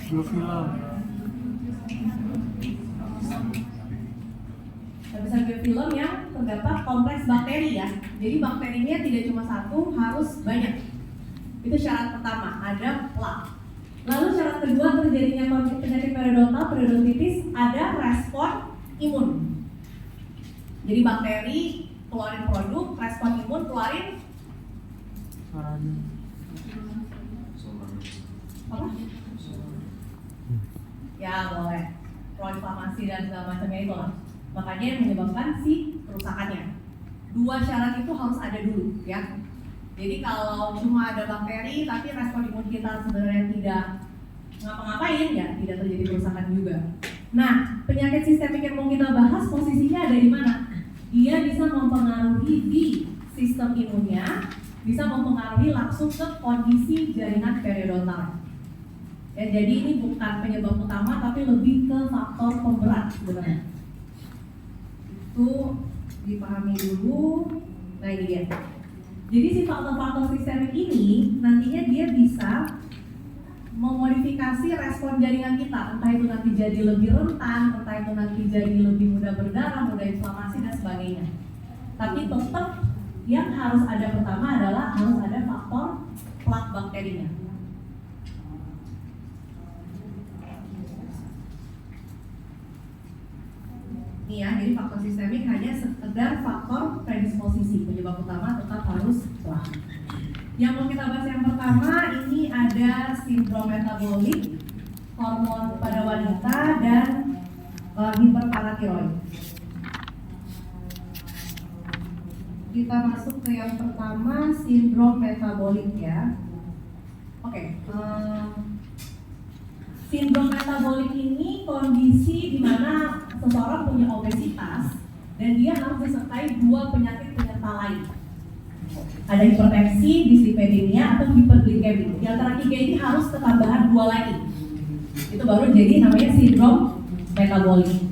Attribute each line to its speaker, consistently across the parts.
Speaker 1: Dua film.
Speaker 2: Lapisan biofilm yang terdapat kompleks bakteri ya. Jadi bakterinya tidak cuma satu, harus banyak. Itu syarat pertama, ada plaque. Lalu syarat kedua terjadinya penyakit periodontal, periodontitis, ada respon imun. Jadi bakteri keluarin produk, respon imun keluarin apa? Ya boleh, proinflamasi dan segala macamnya itu lah. Makanya yang menyebabkan si kerusakannya. Dua syarat itu harus ada dulu ya. Jadi kalau cuma ada bakteri tapi respon imun kita sebenarnya tidak ngapa-ngapain ya tidak terjadi kerusakan juga. Nah, penyakit sistemik yang mau kita bahas posisinya ada di mana? Dia bisa mempengaruhi di sistem imunnya, bisa mempengaruhi langsung ke kondisi jaringan periodontal. Ya, jadi ini bukan penyebab utama tapi lebih ke faktor pemberat sebenarnya. Itu dipahami dulu. Nah ini dia. Jadi si faktor-faktor sistemik ini nantinya dia bisa memodifikasi respon jaringan kita, entah itu nanti jadi lebih rentan, entah itu nanti jadi lebih mudah berdarah, mudah inflamasi dan sebagainya. Tapi tetap yang harus ada pertama adalah harus ada faktor plaque bakterinya. Ini ya, jadi faktor sistemik hanya sekedar faktor predisposisi, penyebab utama tetap harus plaque. Yang mau kita bahas yang pertama ini ada sindrom metabolik, hormon pada wanita dan hiperparatiroid. Kita masuk ke yang pertama, sindrom metabolik ya. Oke. Sindrom metabolik ini kondisi di mana seseorang punya obesitas dan dia harus disertai dua penyakit penyerta lain. Ada hipertensi, dislipidemia atau hiperglikemi. Di antara tiga ini harus ketambahan dua lagi. Itu baru jadi namanya sindrom metabolik.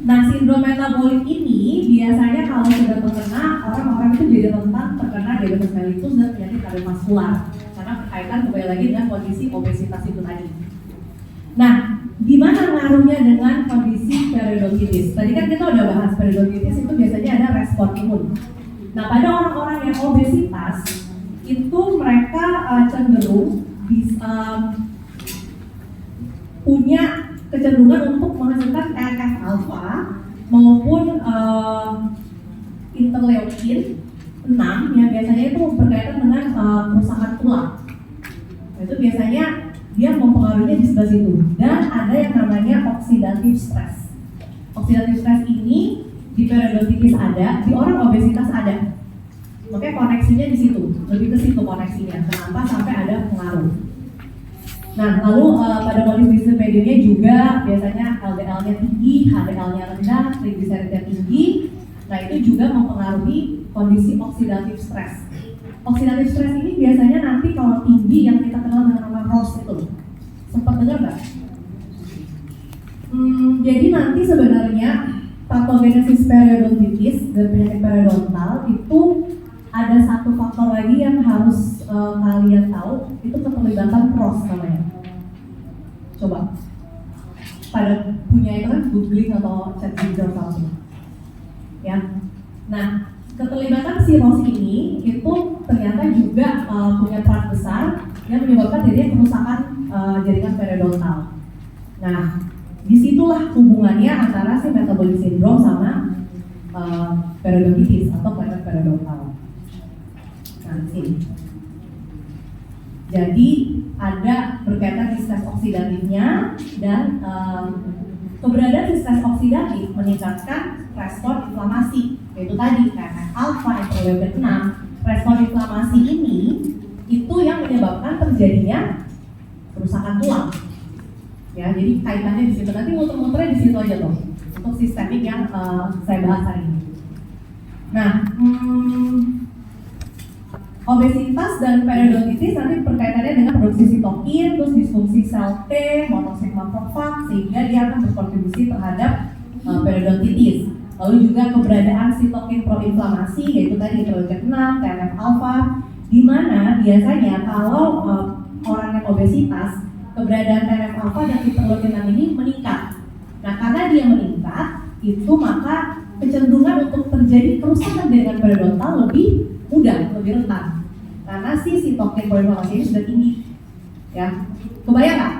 Speaker 2: Nah, sindrom metabolik ini biasanya kalau sudah terkena, orang-orang itu jadi rentan terkena diabetes mellitus dan penyakit kardiovaskular karena berkaitan kembali lagi dengan kondisi obesitas itu tadi. Nah, gimana ngaruhnya dengan kondisi periodontitis? Tadi kan kita udah bahas periodontitis itu biasanya ada respon imun. Nah, pada orang-orang yang obesitas itu mereka cenderung punya kecenderungan untuk menghasilkan TNF alpha maupun interleukin 6 yang biasanya itu berkaitan dengan kerusakan tulang. Nah, itu biasanya dia mempengaruhinya di sebelah situ. Dan ada yang namanya oxidative stress. Oxidative stress ini di periodontitis ada, di orang obesitas ada. Makanya koneksinya di situ, lebih ke situ koneksinya. Kenapa sampai ada pengaruh? Nah, lalu pada kondisi dislipidemia juga biasanya LDL-nya tinggi, HDL-nya rendah, trigliseridnya tinggi. Nah, itu juga mempengaruhi kondisi oxidative stress. Oxidative stress ini biasanya nanti kalau tinggi yang kita kenal dengan nama ROS itu. Sempat dengar nggak? Jadi nanti sebenarnya patogenesis periodontitis dan penyakit periodontal itu ada satu faktor lagi yang harus kalian tahu, itu keterlibatan ROS namanya. Coba pada punya itu kan googling atau chat Google atau ya. Nah, keterlibatan si ROS ini itu ternyata juga punya peran besar yang menyebabkan jadinya kerusakan jaringan periodontal. Nah, disitulah hubungannya antara si metabolic syndrome sama periodontitis atau penyakit periodontal. Nah, sini. Jadi ada berkaitan stres oksidatifnya dan keberadaan stres oksidatif meningkatkan respon inflamasi. Yaitu tadi TNF alpha, interleukin 6. Respon inflamasi ini itu yang menyebabkan terjadinya kerusakan tulang. Ya, jadi kaitannya di situ. Nanti muter-muternya di situ aja tuh untuk sistemik yang saya bahas hari ini. Nah, obesitas dan periodontitis nanti berkaitannya dengan produksi sitokin, terus disfungsi sel T, monosigma perfak, sehingga dia akan berkontribusi terhadap periodontitis. Lalu juga keberadaan sitokin proinflamasi, yaitu tadi interleukin 6, TNF alpha, di mana biasanya kalau orang yang obesitas keberadaan TNF alpha dan interleukin 6 ini meningkat. Nah, karena dia meningkat, itu maka kecenderungan untuk terjadi kerusakan jaringan periodontal lebih mudah, lebih rentan. Karena si sitokin proinflamasi ini sudah tinggi. Ya, kebayang nggak?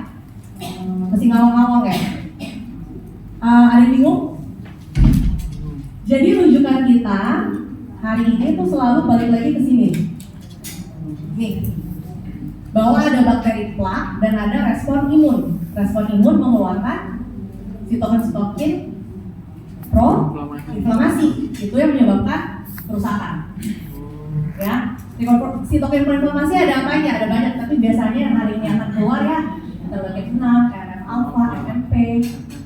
Speaker 2: Masih ngawang-ngawang ya? Ada yang bingung? Jadi rujukan kita hari ini tuh selalu balik lagi ke sini. Nih, bahwa ada bakteri plak dan ada respon imun. Respon imun mengeluarkan sitokin pro-inflamasi. Itu yang menyebabkan kerusakan. Ya, sitokin pro-inflamasi ada apanya? Ada banyak, tapi biasanya yang hari ini akan keluar ya interleukin 6, TNF alpha, MMP,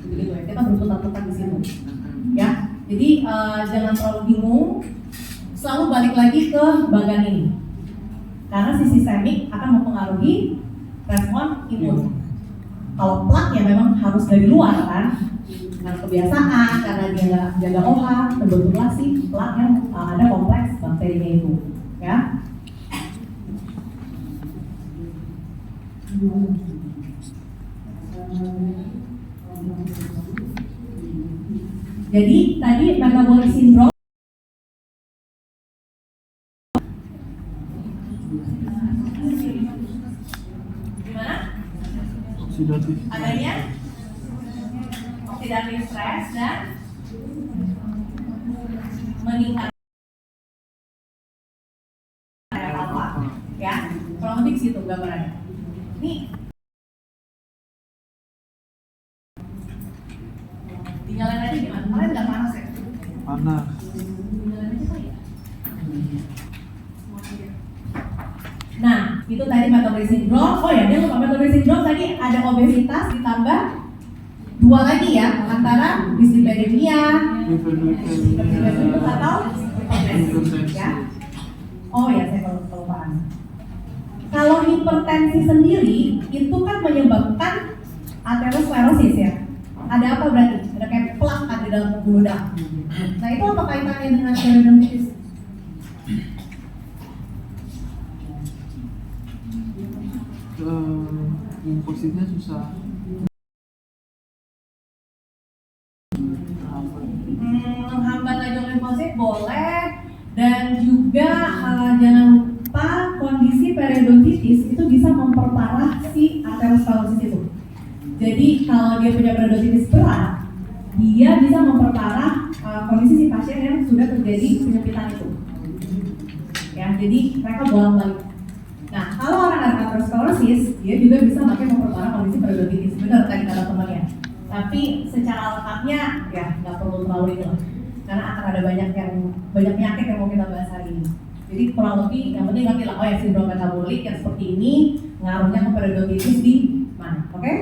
Speaker 2: gitu ya. Kita berputar-putar di situ. Ya, jadi jangan terlalu bingung. Selalu balik lagi ke bagan ini. Karena si sistemik akan mempengaruhi respon imun. Kalau plak ya memang harus dari luar kan, karena kebiasaan, karena dia nggak jaga OH, terbentuklah si plak yang ada kompleks bakterinya itu, ya. Jadi tadi metabolic syndrome adanya oxidative stress dan meningkat apa ya, kurang lebih situ gambarannya. Nih dinyalain aja gimana? Kalian nggak panas ya?
Speaker 1: Panas.
Speaker 2: Dinyalain aja kali ya? Nah, itu tadi metabolic syndrome. Oh ya, dia lupa metabolic syndrome tadi ada obesitas ditambah 2 lagi ya, antara dyslipidemia, atau hipertensi ya. Oh ya, saya kelupaan. Kalau hipertensi sendiri itu kan menyebabkan aterosklerosis ya. Ada apa berarti? Ada kayak plak ada dalam pembuluh darah. Nah, itu apa kaitannya dengan periodontitis?
Speaker 1: Kompositnya susah.
Speaker 2: Menghambat laju limfosit boleh, dan juga jangan lupa kondisi periodontitis itu bisa memperparah si aterosklerosis itu. Jadi kalau dia punya periodontitis berat, dia bisa memperparah kondisi si pasien yang sudah terjadi penyempitan itu. Ya, jadi mereka bolak-balik. Nah, kalau orang ada aterosklerosis, dia juga bisa makin memperparah kondisi periodontitis. Benar tadi kata temannya. Tapi secara lengkapnya ya nggak perlu terlalu itu lah. Karena akan ada banyak penyakit yang mau kita bahas hari ini. Jadi kurang lebih yang penting ngerti lah, oh ya sindrom metabolik yang seperti ini ngaruhnya ke periodontitis di mana, oke?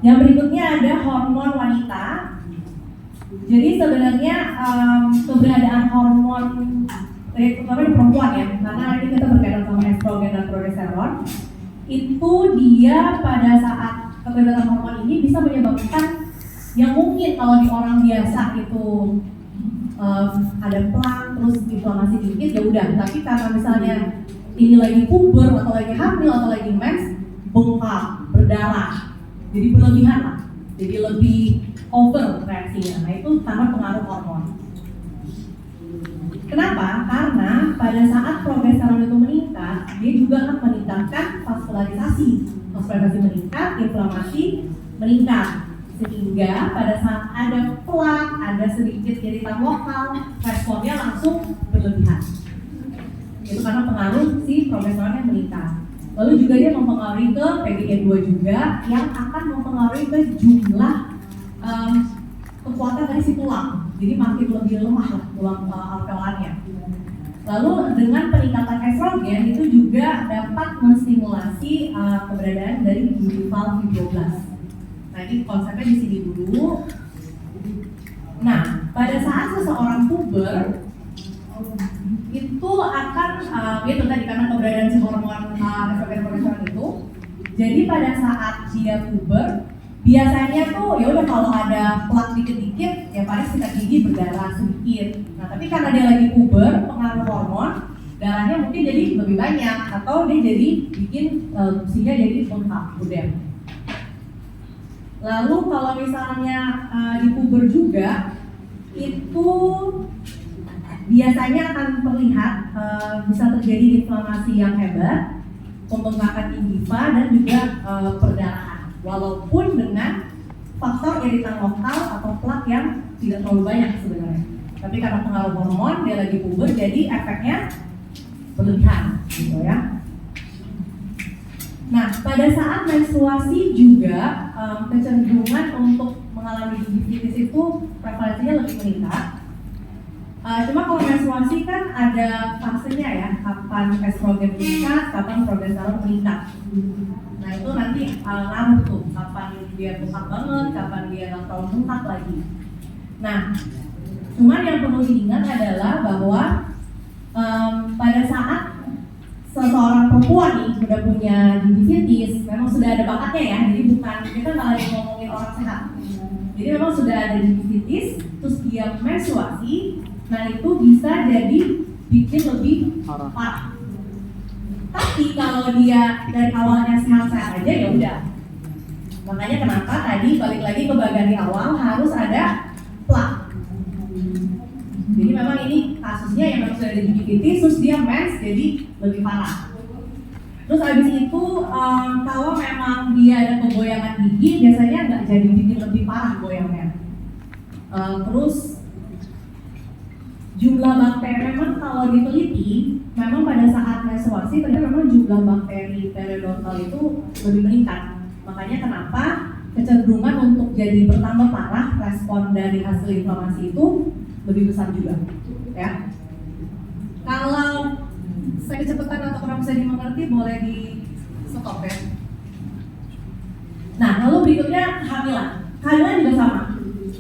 Speaker 2: Yang berikutnya ada hormon wanita. Jadi sebenarnya keberadaan hormon terutama di perempuan ya, karena hari ini kita berkaitan sama estrogen dan progesteron, itu dia pada saat keberadaan hormon ini bisa menyebabkan yang mungkin kalau di orang biasa itu ada plak terus inflamasi dikit ya udah, tapi karena misalnya ini lagi puber atau lagi hamil atau lagi mens, bengkak, berdarah, jadi berlebihan lah, jadi lebih over reaksinya. Nah itu karena pengaruh hormon. Kenapa? Karena pada saat progesteron itu meningkat, dia juga akan meningkatkan vaskularisasi. Vaskularisasi meningkat, inflamasi meningkat. Sehingga pada saat ada plak, ada sedikit iritan lokal, responnya langsung berlebihan. Itu karena pengaruh si progesteron yang meningkat. Lalu juga dia mempengaruhi ke PGE2 juga, yang akan mempengaruhi ke jumlah kekuatan dari si tulang. Jadi makin lebih lemah lah tulang alveolarnya. Lalu dengan peningkatan estrogen itu juga dapat menstimulasi keberadaan dari gingival fibroblast. Nah ini konsepnya di sini dulu. Nah pada saat seseorang puber itu akan itu tadi karena keberadaan si hormon estrogen progesteron itu. Jadi pada saat dia puber biasanya tuh ya udah kalau ada plak dikit-dikit ya paling sikat gigi berdarah sedikit. Nah tapi karena dia lagi puber, pengaruh hormon darahnya mungkin jadi lebih banyak atau dia jadi bikin gusinya jadi bengkak, budem. Lalu kalau misalnya di puber juga itu biasanya akan terlihat bisa terjadi inflamasi yang hebat, pembengkakan indiva dan juga perdarahan, walaupun dengan faktor iritan lokal atau plak yang tidak terlalu banyak sebenarnya. Tapi karena pengaruh hormon dia lagi puber, jadi efeknya berlebihan, gitu ya. Nah, pada saat menstruasi juga kecenderungan untuk mengalami gingivitis itu prevalensinya lebih meningkat. Cuma kalau menstruasi kan ada fasenya ya, kapan estrogen meningkat, kapan progesteron meningkat. Nah itu nanti ngaruh tuh, kapan dia bengkak banget, kapan dia nggak terlalu bengkak lagi. Nah, cuman yang perlu diingat adalah bahwa pada saat seseorang perempuan nih udah punya gingivitis, memang sudah ada bakatnya ya, jadi bukan kita nggak lagi ngomongin orang sehat. Jadi memang sudah ada gingivitis, terus dia menstruasi, nah itu bisa jadi bikin lebih parah. Tapi kalau dia dari awalnya sehat-sehat aja ya udah. Makanya kenapa tadi balik lagi ke bagian di awal harus ada plak. Jadi memang ini kasusnya yang memang sudah ada gingivitis, terus dia mens jadi lebih parah. Terus abis itu kalau memang dia ada kegoyangan gigi, biasanya nggak jadi bikin lebih parah goyangnya. Terus jumlah bakteri memang kalau diteliti, memang pada saat menstruasi ternyata memang jumlah bakteri periodontal itu lebih meningkat. Makanya kenapa kecenderungan untuk jadi bertambah parah respon dari hasil inflamasi itu lebih besar juga, ya. Kalau saya kecepatan atau kurang bisa dimengerti boleh di stop ya. Nah, lalu berikutnya kehamilan. Kehamilan juga sama.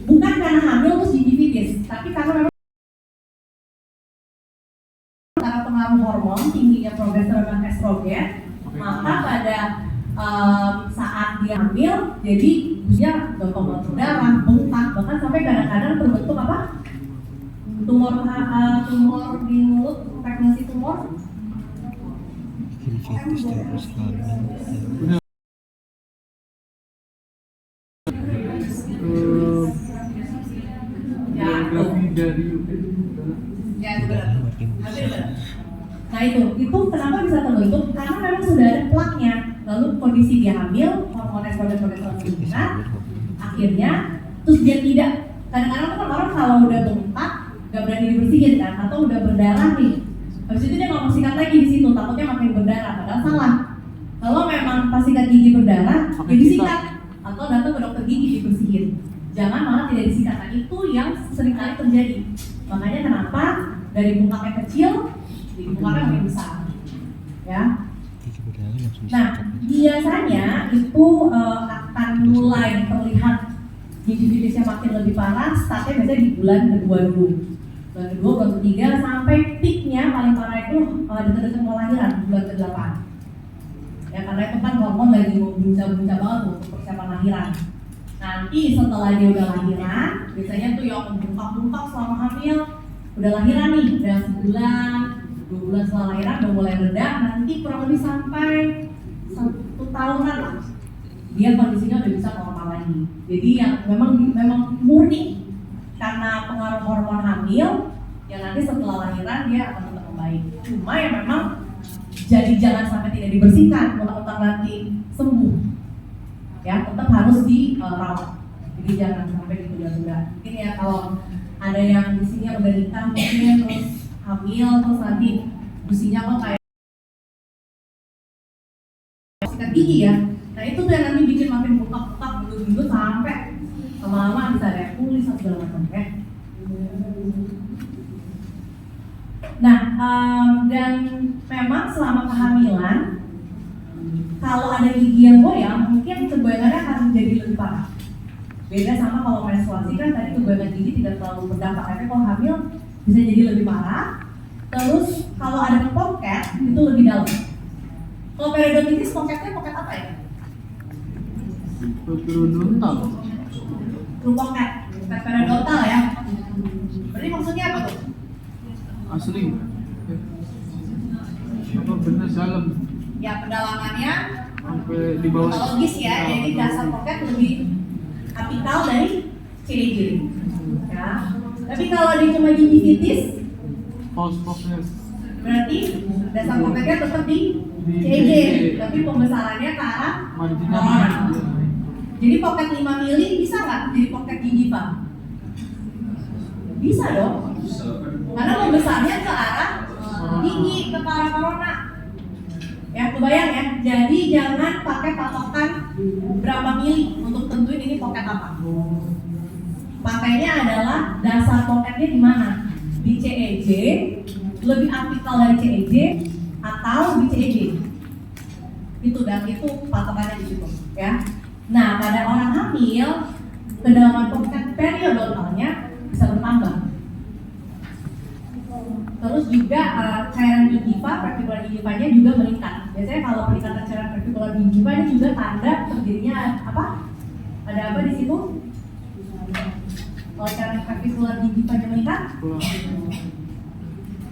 Speaker 2: Bukan karena hamil terus gingivitis, tapi karena memang karena pengaruh hormon tingginya progesteron dan estrogen, maka pada saat dia hamil, jadi dia gampang berdarah, bengkak, bahkan sampai kadang-kadang terbentuk apa? Tumor di mulut, pregnancy tumor.
Speaker 3: Gingivitis terus
Speaker 1: dari
Speaker 2: Ya, itu benar. Nah itu kenapa bisa terbentuk? Karena memang sudah ada plaknya. Lalu kondisi dia hamil, hormon estrogen meningkat, akhirnya terus dia tidak. Kadang-kadang kan orang kalau udah bengkak nggak berani dibersihin kan, atau udah berdarah nih. Habis itu dia nggak mau sikat lagi di situ, takutnya makin berdarah. Padahal salah. Kalau memang pas sikat gigi berdarah, ya disikat atau datang ke dokter gigi dibersihin. Jangan malah tidak disikat. Nah itu yang seringkali terjadi. Makanya kenapa dari bengkaknya kecil jadi bengkaknya makin besar, ya. Nah biasanya itu akan mulai terlihat gingivitisnya makin lebih parah. Startnya biasanya di bulan kedua dulu, bulan kedua, bulan ketiga, sampai peaknya paling parah itu dekat-dekat mau lahiran, bulan ke-8. Ya karena itu kan hormon lagi mau buncah-buncah banget untuk persiapan lahiran. Nanti setelah dia udah lahiran, biasanya tuh yang bengkak-bengkak selama hamil, udah lahiran nih, udah sebulan, 2 bulan setelah lahiran udah mulai reda, nanti kurang lebih sampai 1 tahunan lah, dia kondisinya udah bisa normal lagi. Jadi yang memang murni karena pengaruh hormon hamil, yang nanti setelah lahiran dia akan tetap membaik. Cuma ya memang jadi jangan sampai tidak dibersihkan, mentang-mentang nanti sembuh. Ya tetap harus dirawat. Jadi jangan sampai ditunda-tunda. Mungkin ya kalau ada yang di sini udah nikah mungkin terus hamil terus nanti gusinya kok kayak sikat gigi ya. Nah itu tuh yang nanti bikin makin bengkak-bengkak belut-belut sampai lama-lama bisa ada kulis atau segala macam ya. Nah dan memang selama kehamilan kalau ada gigi yang goyang, mungkin kegoyangannya akan jadi lebih parah. Beda sama kalau menstruasi kan tadi kegoyangan gigi tidak terlalu berdampak, tapi kalau hamil bisa jadi lebih parah. Terus kalau ada pocket itu lebih dalam. Kalau periodontitis pocketnya pocket apa ya?
Speaker 1: periodontal.
Speaker 2: Pocket periodontal ya. Berarti maksudnya apa tuh?
Speaker 1: Asli. Apa benar dalam
Speaker 2: Ya pendalamannya
Speaker 1: sampai di bawah.
Speaker 2: patologis ya, jadi dasar pocket lebih apikal dari CEJ. Ya. Tapi kalau di cuma gingivitis,
Speaker 1: False focus.
Speaker 2: berarti dasar pocketnya tetap di CEJ, tapi pembesarannya ke arah
Speaker 1: Marginal.
Speaker 2: normal. Jadi pocket 5 mili bisa nggak jadi pocket gingiva? Bisa dong, karena pembesarnya ke arah gigi, ke arah corona. Ya, kebayang ya. Jadi jangan pakai patokan berapa mili untuk tentuin ini pocket apa. Pakainya adalah dasar pocketnya di mana? Di CEJ, lebih apikal dari CEJ atau di CEJ. Itu dan itu patokannya di situ, ya. Nah, pada orang hamil, kedalaman pocket periodontalnya bisa bertambah. Terus juga cairan gingiva, partikular gingivanya juga meningkat. Biasanya kalau peningkatan cairan partikular gingiva ini juga tanda terjadinya apa? Ada apa di situ? Kalau cairan partikular gingivanya meningkat,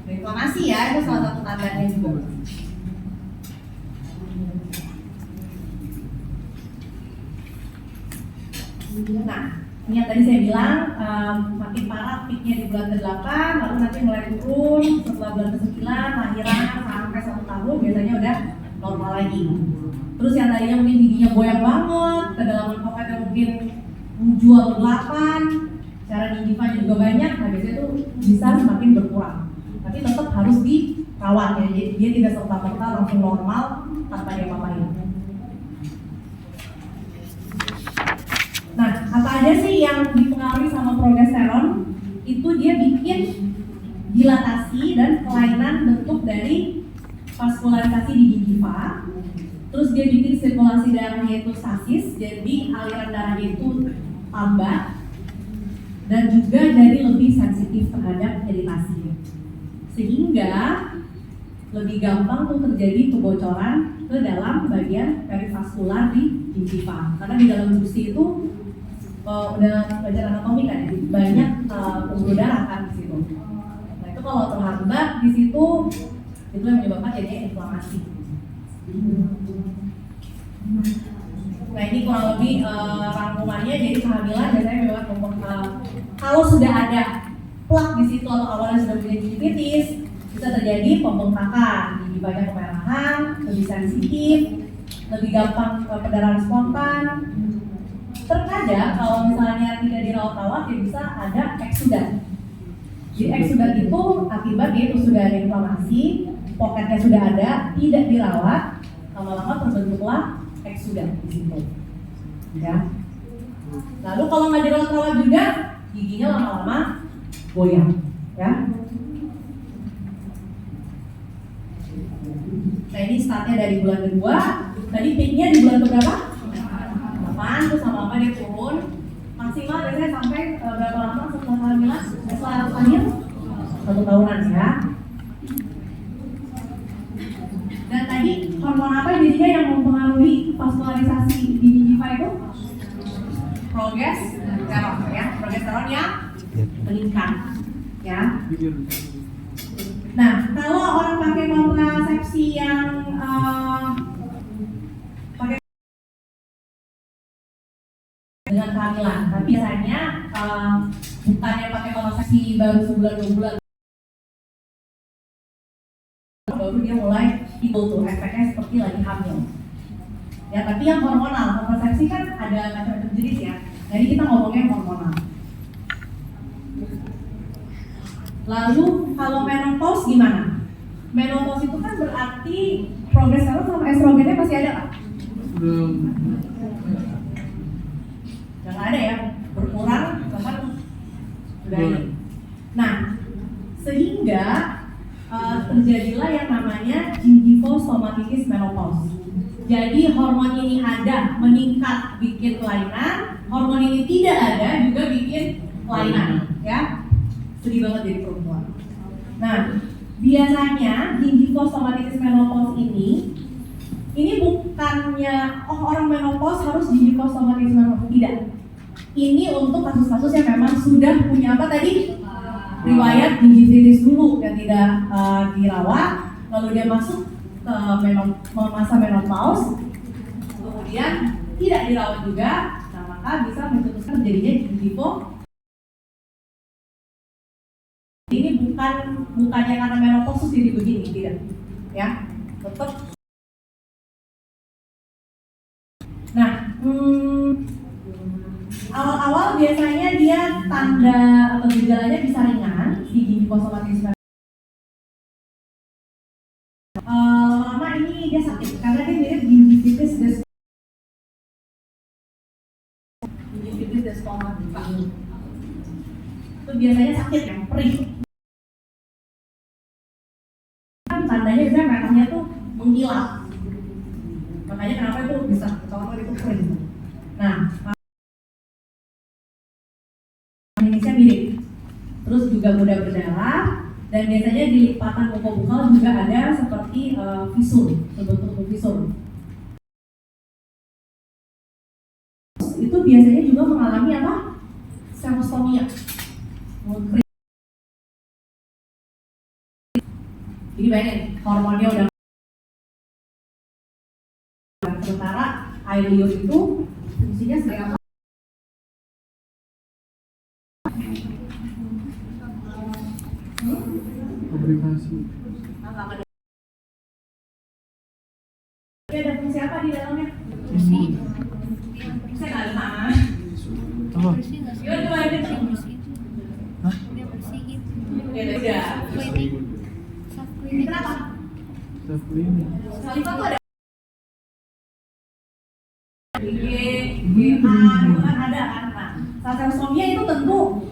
Speaker 2: inflamasi ya, itu salah satu tandanya juga. Nah, ini yang tadi saya bilang makin parah peaknya di bulan ke-8, lalu nanti mulai turun setelah bulan ke-9, lahiran sampai 1 tahun biasanya udah normal lagi. Terus yang tadinya mungkin giginya goyang banget, kedalaman pocketnya mungkin 7 atau 8, cara gingivanya juga banyak, nah biasanya itu bisa semakin berkurang. Tapi tetap harus dirawat ya, jadi dia tidak serta-merta langsung normal tanpa diapa-apain. Nah, apa aja sih yang dipengaruhi sama progesteron? Itu dia bikin dilatasi dan kelainan bentuk dari vaskularisasi di gingiva. Terus dia bikin sirkulasi darahnya itu stasis, jadi aliran darahnya itu tambah. Dan juga jadi lebih sensitif terhadap iritasi. Sehingga lebih gampang tuh terjadi kebocoran ke dalam bagian perivaskular di gingiva. Karena di dalam gusi itu udah belajar anatomi kan, banyak pembuluh darah kan di situ. Nah itu kalau terhambat di situ, itu yang menyebabkan jadinya inflamasi. Nah ini kurang lebih rangkumannya. Jadi kehamilan biasanya memang kalau sudah ada plak di situ atau awalnya sudah punya gingivitis, bisa terjadi pembengkakan, gigi banyak kemerahan, lebih sensitif, lebih gampang perdarahan spontan. Terkadang kalau misalnya tidak dirawat-rawat, ya bisa ada eksudat. Jadi eksudat itu akibat yaitu sudah ada inflamasi, pocketnya sudah ada, tidak dirawat, lama-lama terbentuklah eksudat di situ. Ya. Lalu kalau nggak dirawat-rawat juga, giginya lama-lama goyang. Ya. Nah ini startnya dari bulan kedua, tadi peaknya di bulan berapa? 8, terus sama apa dia turun maksimal biasanya sampai berapa lama setelah kehamilan? Setelah hamil 1 tahunan ya. Dan tadi hormon apa jadinya yang mempengaruhi vaskularisasi di gingiva itu? Progesteron ya, progesteron yang meningkat ya. Nah kalau orang pakai kontrasepsi yang dengan kehamilan, tapi biasanya bukannya pakai kontrasepsi baru sebulan 2 bulan, baru dia mulai itu tuh efeknya seperti lagi hamil. Ya tapi yang hormonal, kontrasepsi kan ada macam-macam jenis ya. Jadi kita ngomongnya hormonal. Lalu kalau menopause gimana? Menopause itu kan berarti progesteron sama estrogennya masih ada nggak? Nggak ada ya, berkurang bahkan sudah ada. Nah, sehingga terjadilah yang namanya gingivostomatitis menopause. Jadi hormon ini ada meningkat bikin kelainan, hormon ini tidak ada juga bikin kelainan, ya. Sedih banget jadi perempuan. Nah, biasanya gingivostomatitis menopause ini bukannya orang menopause harus gingivostomatitis menopause, tidak. Ini untuk kasus-kasus yang memang sudah punya apa tadi? Riwayat gingivitis dulu yang tidak dirawat lalu dia masuk ke masa menopause, kemudian tidak dirawat juga, nah maka bisa mencetuskan terjadinya in vivo. Ini bukannya karena menopause jadi begini, tidak, ya, tetap. Nah, awal-awal biasanya dia tanda atau gejalanya bisa ringan si gingivosomatisme. Lama-lama ini dia sakit karena dia mirip gingivitis desquamatica. Itu biasanya sakit yang perih. Tandanya biasanya merahnya tuh mengkilap. Makanya kenapa itu bisa kalau itu perih. Nah, jenisnya mirip. Terus juga mudah berdarah dan biasanya di lipatan bukal juga ada seperti visur, bentuk visur. Itu biasanya juga mengalami apa? Serostomia. Jadi bayangin, hormonnya udah, sementara air liur itu fungsinya sebagai apa?
Speaker 1: Publikasi.
Speaker 2: Ini ada fungsi apa di dalamnya? Saya nggak sama.
Speaker 1: Apa?
Speaker 2: Gimana coba aja?
Speaker 1: Hah?
Speaker 2: Ya udah. Ini kenapa?
Speaker 1: Self cleaning.
Speaker 2: Saliva tuh ada GA itu kan ada kan. Nah, sarcosomia itu tentu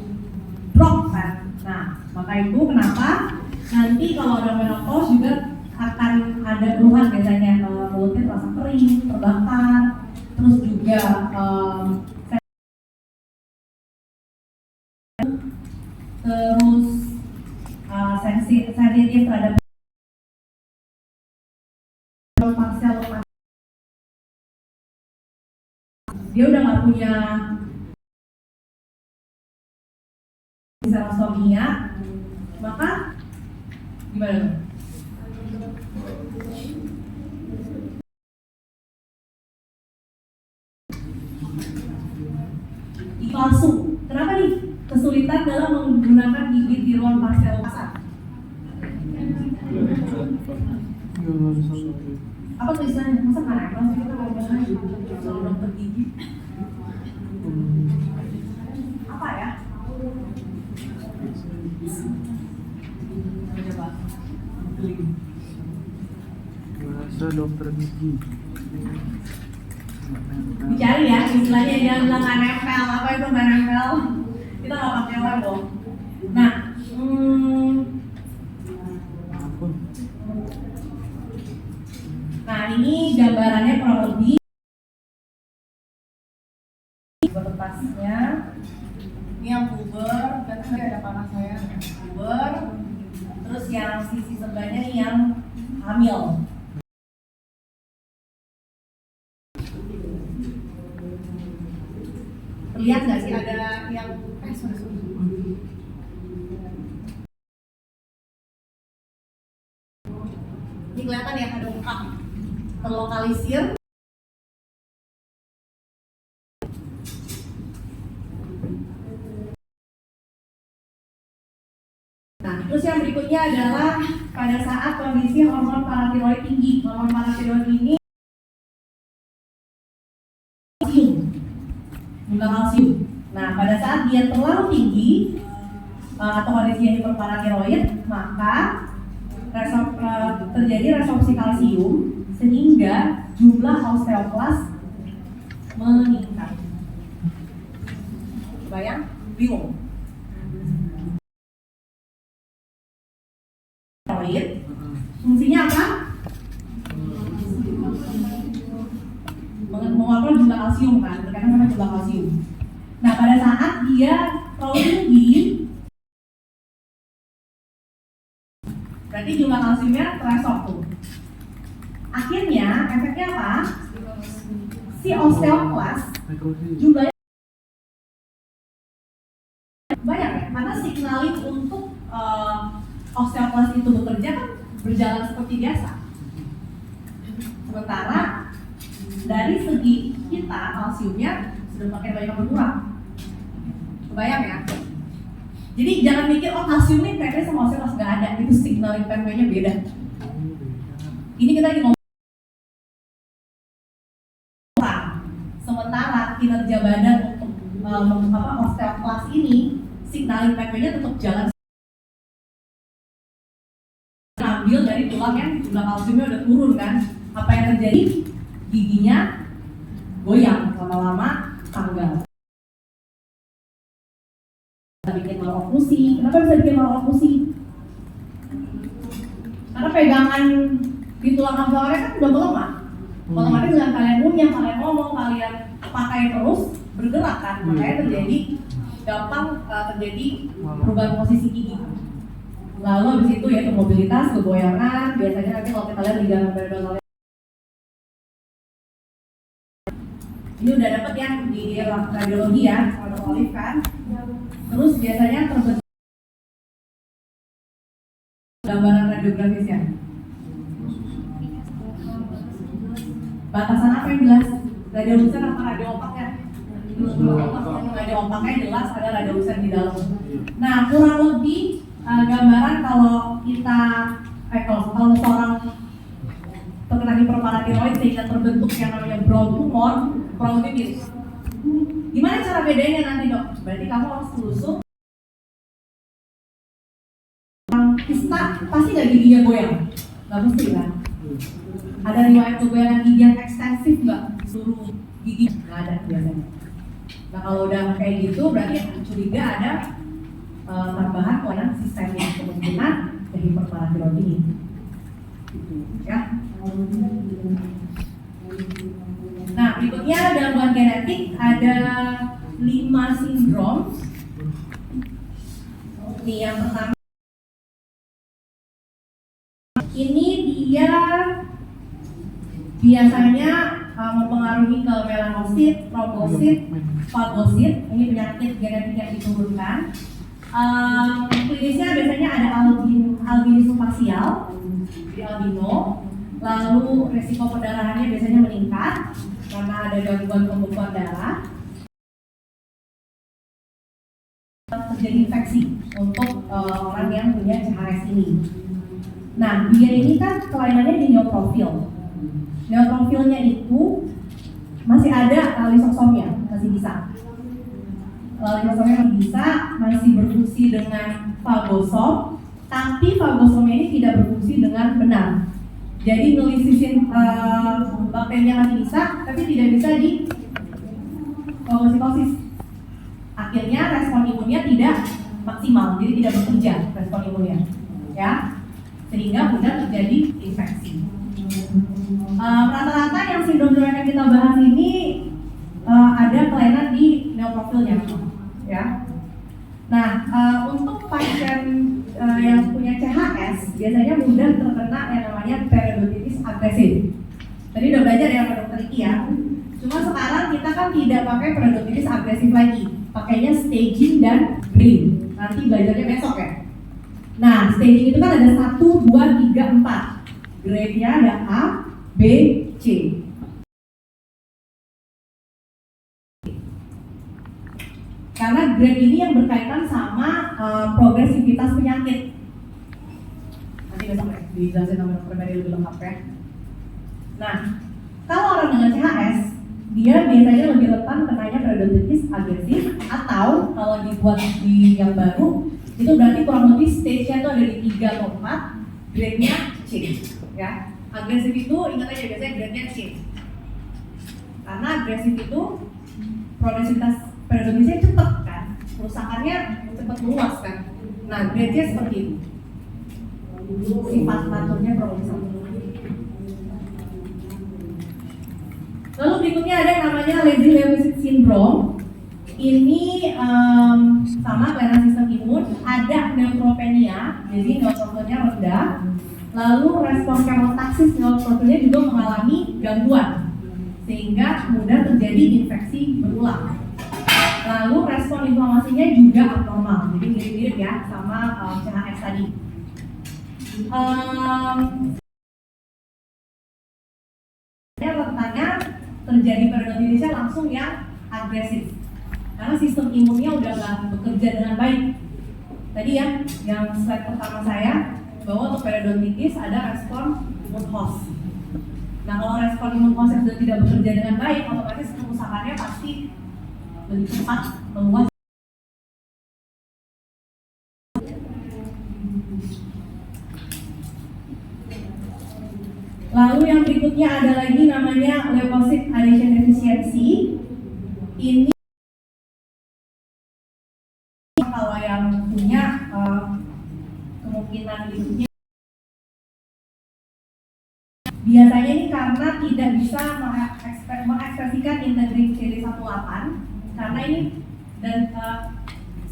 Speaker 2: drop kan. Nah, maka itu kenapa nanti kalau ada menopause juga akan ada keluhan biasanya mulutnya terasa kering, terbakar, terus juga terus sensitif terhadap parsial. Dia udah nggak punya sarcosomia, maka gimana? Palsu. Kenapa nih? Kesulitan dalam menggunakan gigi di ruang parsial pasar. Apa tulisannya? Masa nggak nempel sih kita ngomongnya soal dokter gigi? Apa ya? Coba.
Speaker 1: Bahasa dokter gigi.
Speaker 2: Dicari ya, istilahnya jangan bilang nggak nempel. Apa itu nggak nempel? Kita nggak pakai label. Nah, nah ini gambarannya kurang lebih bertasnya. Ini yang puber, kan tadi ada panas saya, puber. Terus yang sisi sebelahnya nih yang hamil. Lihat nggak sih ada yang sorry. Ini kelihatan ya ada muka terlokalisir. Nah, terus yang berikutnya adalah pada saat kondisi hormon paratiroid tinggi. Hormon paratiroid ini juga kalsium. Nah, pada saat dia terlalu tinggi atau kondisinya hiperparatiroid, maka terjadi resorpsi kalsium sehingga jumlah osteoklas meningkat. Bayang? Bingung? Fungsinya apa? Mengatur jumlah kalsium kan, berkaitan sama jumlah kalsium. Nah, pada saat dia terlalu tinggi, berarti jumlah kalsiumnya teresor tuh. Akhirnya efeknya apa? Si osteoklas jumlahnya banyak ya, karena signaling untuk osteoklas itu bekerja kan berjalan seperti biasa. Sementara dari segi kita kalsiumnya sudah makin banyak berkurang. Kebayang ya? Jadi jangan mikir oh kalsium ini pathway sama osteomas nggak ada, itu signaling pathway-nya beda. Ini kita lagi ngomong sementara kinerja badan untuk osteoklas ini signaling pathway-nya tetap jalan. Ambil dari tulang yang jumlah kalsiumnya udah turun kan, apa yang terjadi? Giginya goyang, lama-lama tanggal. Bikin maloklusi. Kenapa bisa bikin maloklusi? Karena pegangan di tulang alveolar kan udah melemah. Otomatis dengan kalian ngunyah, kalian ngomong, kalian pakai terus bergerak kan, makanya terjadi gampang terjadi perubahan posisi gigi. Lalu habis itu yaitu mobilitas, kegoyangan. Biasanya nanti kalau kita lihat di dalam periodontal ini udah dapet ya di radiologi ya, atau olive kan. Terus biasanya terbentuk gambaran radiografisnya. Batasan apa yang jelas? Radiolusen apa radiopaknya? Radiopaknya jelas ada radiolusen di dalam. Nah kurang lebih gambaran kalau kita kalau seorang terkena hiperparatiroid sehingga terbentuk yang namanya brown tumor, kurang lebih mirip. Gimana cara bedanya nanti dok? Berarti kamu harus telusuk. Kista pasti nggak giginya goyang? Nggak mesti kan? Ada riwayat kegoyangan gigi yang ekstensif nggak? Seluruh gigi nggak ada biasanya. Nah kalau udah kayak gitu berarti curiga ada tambahan kelainan sistemik kemungkinan dari hiperparatiroid ini. Ya. Nah berikutnya gangguan genetik ada 5 sindrom. Nih yang pertama ini dia biasanya mempengaruhi ke melanosit, trombosit, fagosit. Ini penyakit genetik yang diturunkan. Klinisnya biasanya ada albinisme parsial, jadi albino. Lalu resiko perdarahannya biasanya meningkat karena ada gangguan pembekuan darah. Terjadi infeksi untuk orang yang punya CHS ini. Nah, dia ini kan kelainannya di neutrofil. Neutrofilnya itu masih ada lisosomnya, masih bisa. Lisosomnya masih bisa, masih berfungsi dengan fagosom, tapi fagosomnya ini tidak berfungsi dengan benar. Jadi ngelisisin bakterinya masih bisa, tapi tidak bisa di fagositosis. Akhirnya respon imunnya tidak maksimal, jadi tidak bekerja respon imunnya, ya, sehingga mudah terjadi infeksi. Rata-rata yang sindrom yang kita bahas ini ada kelainan di neutrofilnya, ya. Nah, untuk pasien yang punya CHS biasanya mudah terkena yang namanya periodontitis agresif. Tadi udah belajar ya sama dokter Iki ya. Cuma sekarang kita kan tidak pakai periodontitis agresif lagi, pakainya staging dan grade. Nanti belajarnya besok ya. Nah, staging itu kan ada 1, 2, 3, 4. Grade-nya ada A, B, C. Karena grade ini yang berkaitan sama progresivitas penyakit. Nanti besok ya, dijelasin sama dokter Mary lebih lengkap ya. Nah, kalau orang dengan CHS, dia biasanya lebih rentan kenanya periodontitis agresif, atau kalau dibuat di yang baru, itu berarti kurang lebih stage-nya itu ada di 3 atau 4, grade-nya C. Ya. Agresif itu, ingat aja biasanya grade-nya C. Karena agresif itu progresivitas periodontisnya cepat kan, kerusakannya cepat meluas kan. Nah, grade-nya seperti itu. Sifat naturnya progresif. Lalu berikutnya ada yang namanya Lazy-Lewis syndrome. Ini sama kelainan sistem imun, ada neutropenia, jadi neutrofilnya rendah. Lalu respon kemotaksis neutrofilnya juga mengalami gangguan, sehingga mudah terjadi infeksi berulang. Lalu respon inflamasinya juga abnormal, jadi mirip-mirip ya sama CHS tadi. rentannya terjadi periodontitisnya langsung yang agresif karena sistem imunnya udah nggak bekerja dengan baik. Tadi ya, yang slide pertama saya bahwa untuk periodontitis ada respon imun host. Nah, kalau respon imun host yang sudah tidak bekerja dengan baik, otomatis kerusakannya pasti lebih cepat meluas. Lalu yang berikutnya ada lagi namanya leukocyte adhesion deficiency. Ini kalau yang punya kemungkinan hidupnya biasanya ini karena tidak bisa mengekspresikan integrin CD18 karena ini dan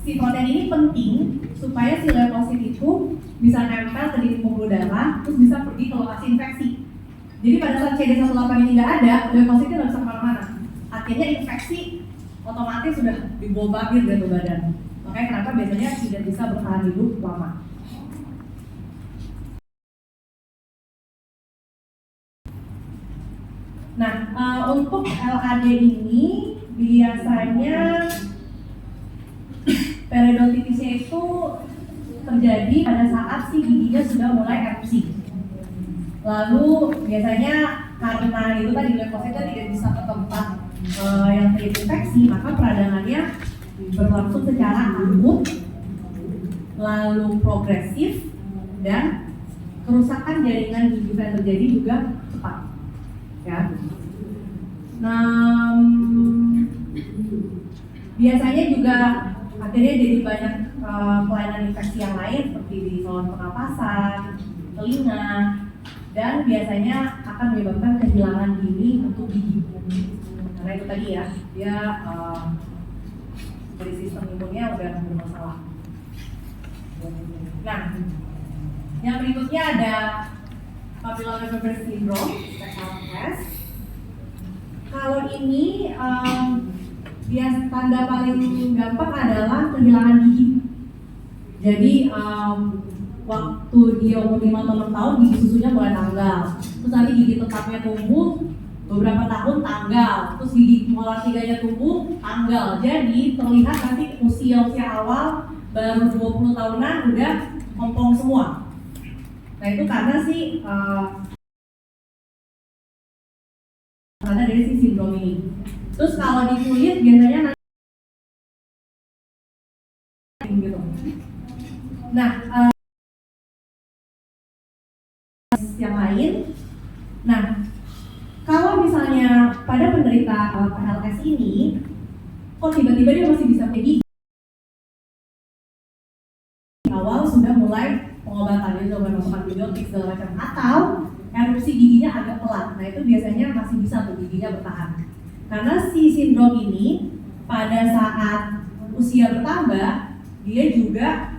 Speaker 2: si protein ini penting supaya si leukosit itu bisa nempel ke dinding pembuluh darah terus bisa pergi ke lokasi infeksi. Jadi pada saat CD18 ini nggak ada, leukositnya nggak bisa kemana-mana. Akhirnya infeksi otomatis sudah dibombardir dari badan. Makanya kenapa biasanya tidak bisa bertahan hidup lama. Nah, untuk LAD ini biasanya periodontitisnya itu terjadi pada saat si giginya sudah mulai erupsi. Lalu biasanya karena itu tadi leukositnya tidak bisa ke tempat yang terinfeksi, maka peradangannya berlangsung secara akut, lalu progresif, dan kerusakan jaringan gigi yang terjadi juga cepat. Ya. Nah, biasanya juga akhirnya jadi banyak kelainan infeksi yang lain seperti di saluran pernapasan, telinga, dan biasanya akan menyebabkan kehilangan gigi untuk gigi. Karena itu tadi ya, dia dari sistem imunnya udah bermasalah. Nah, yang berikutnya ada Papillon-Leber syndrome (PLS). Kalau ini tanda paling gampang adalah kehilangan gigi. Jadi waktu dia umur 5-6 tahun gigi susunya mulai tanggal. Terus nanti gigi tetapnya tumbuh beberapa tahun tanggal. Terus gigi molar 3-nya tumbuh tanggal. Jadi terlihat nanti usia awal baru 20 tahunan udah ompong semua. Nah itu karena sih karena dari si sindrom ini. Terus kalau di kulit biasanya gitu. Nah yang lain. Nah kalau misalnya pada penderita PLS ini, kok tiba-tiba dia masih bisa pergi? Awal sudah mulai pengobatan, jadi sudah masuk antibiotik segala macam, atau erupsi giginya agak pelan. Nah itu biasanya masih bisa tuh giginya bertahan. Karena si sindrom ini pada saat usia bertambah, dia juga